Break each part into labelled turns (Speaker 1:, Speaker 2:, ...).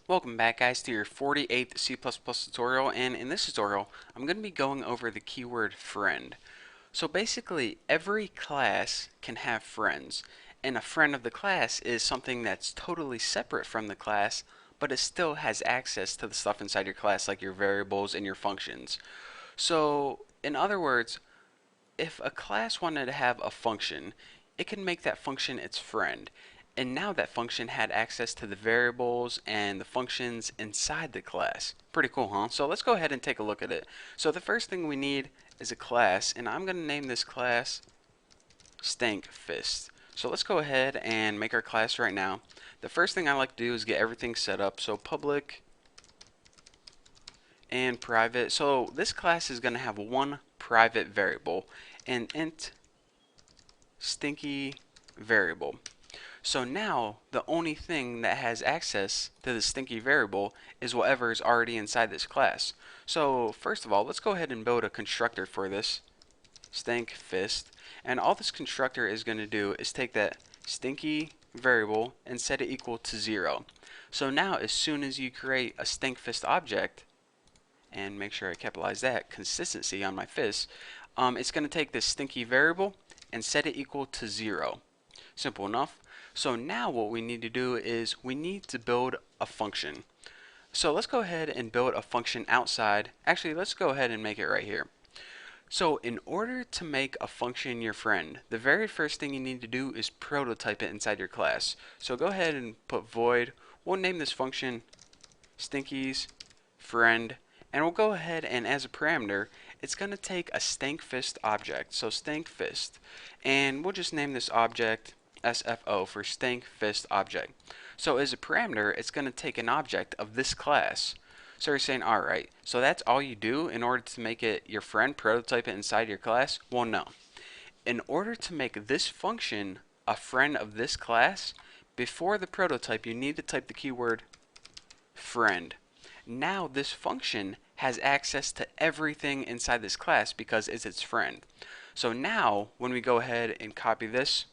Speaker 1: Welcome back guys to your 48th C++ tutorial, and in this tutorial I'm going to be going over the keyword friend. So basically every class can have friends, and a friend of the class is something that's totally separate from the class, but it still has access to the stuff inside your class like your variables and your functions. So in other words, if a class wanted to have a function, it can make that function its friend. And now that function had access to the variables and the functions inside the class. Pretty cool, huh? So let's go ahead and take a look at it. So the first thing we need is a class, and I'm going to name this class Stankfist. So let's go ahead and make our class right now. The first thing I like to do is get everything set up. So public and private. So this class is going to have one private variable, an int stinky variable. So now the only thing that has access to the stinky variable is whatever is already inside this class. So first of all, let's go ahead and build a constructor for this Stankfist, and all this constructor is going to do is take that stinky variable and set it equal to 0. So now as soon as you create a Stankfist object, and make sure I capitalize that, consistency on my fist, it's going to take this stinky variable and set it equal to 0. Simple enough. So now what we need to do is we need to build a function. So let's go ahead and build a function outside. Actually, let's go ahead and make it right here. So in order to make a function your friend, the very first thing you need to do is prototype it inside your class. So go ahead and put void. We'll name this function stinky's friend, and we'll go ahead and as a parameter it's going to take a Stankfist object, so Stankfist, and we'll just name this object SFO for Stankfist object. So as a parameter it's going to take an object of this class. So you're saying, alright, so that's all you do in order to make it your friend, prototype it inside your class? Well, no. In order to make this function a friend of this class, before the prototype you need to type the keyword friend. Now this function has access to everything inside this class because it's its friend. So now when we go ahead and copy this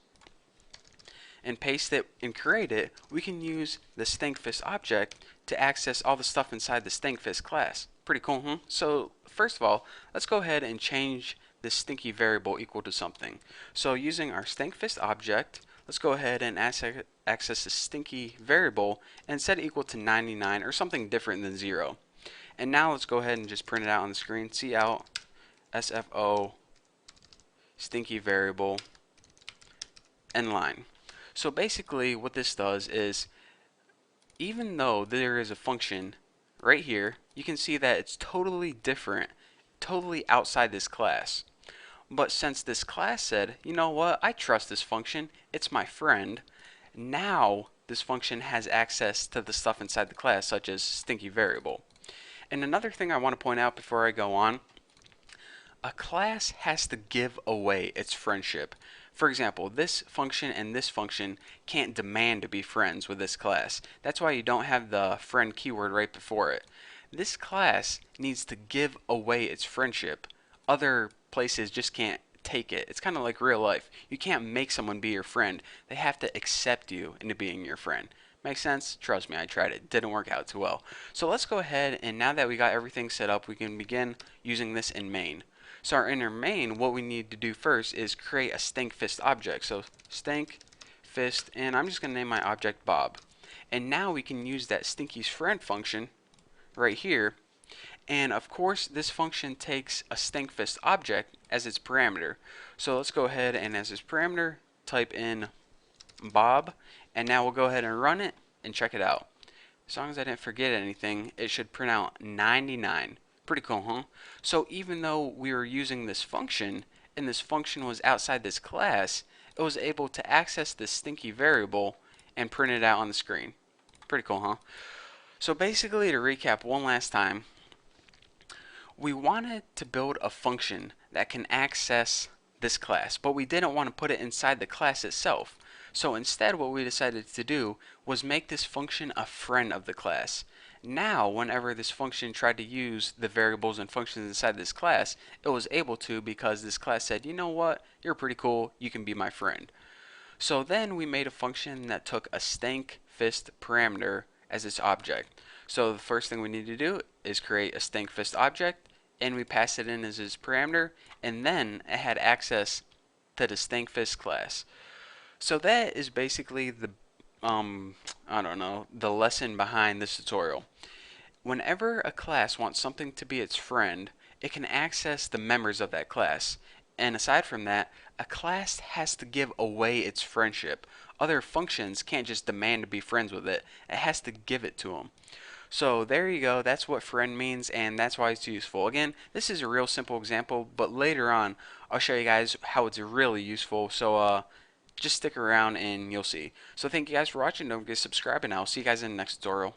Speaker 1: and paste it and create it, we can use the Stankfist object to access all the stuff inside the Stankfist class. Pretty cool, huh? So first of all, let's go ahead and change this stinky variable equal to something. So using our Stankfist object, let's go ahead and access the stinky variable and set it equal to 99 or something different than 0. And now let's go ahead and just print it out on the screen. Cout SFO stinky variable end line. So basically what this does is, even though there is a function right here, you can see that it's totally different, totally outside this class. But since this class said, you know what, I trust this function, it's my friend, now this function has access to the stuff inside the class, such as stinky variable. And another thing I want to point out before I go on, a class has to give away its friendship. For example, this function and this function can't demand to be friends with this class. That's why you don't have the friend keyword right before it. This class needs to give away its friendship. Other places just can't take it. It's kind of like real life. You can't make someone be your friend. They have to accept you into being your friend. Make sense? Trust me, I tried it. Didn't work out too well. So let's go ahead, and now that we got everything set up, we can begin using this in main. So our inner main, what we need to do first is create a Stankfist object. So Stankfist, and I'm just going to name my object Bob. And now we can use that stinky's friend function right here. And of course this function takes a Stankfist object as its parameter. So let's go ahead and as its parameter type in Bob, and now we'll go ahead and run it and check it out. As long as I didn't forget anything, it should print out 99. Pretty cool, huh? So even though we were using this function, and this function was outside this class, it was able to access this stinky variable and print it out on the screen. Pretty cool, huh? So basically, to recap one last time, we wanted to build a function that can access this class, but we didn't want to put it inside the class itself. So instead what we decided to do was make this function a friend of the class. Now whenever this function tried to use the variables and functions inside this class, it was able to because this class said, you know what, you're pretty cool, you can be my friend. So then we made a function that took a Stankfist parameter as its object. So the first thing we need to do is create a stinkfist object, and we pass it in as its parameter, and then it had access to the stinkfist class. So that is basically the I don't know, the lesson behind this tutorial. Whenever a class wants something to be its friend, it can access the members of that class. And aside from that, a class has to give away its friendship. Other functions can't just demand to be friends with it. It has to give it to them. So there you go. That's what friend means, and that's why it's useful. Again, this is a real simple example, but later on, I'll show you guys how it's really useful. So just stick around and you'll see. So thank you guys for watching. Don't forget to subscribe, and I'll see you guys in the next tutorial.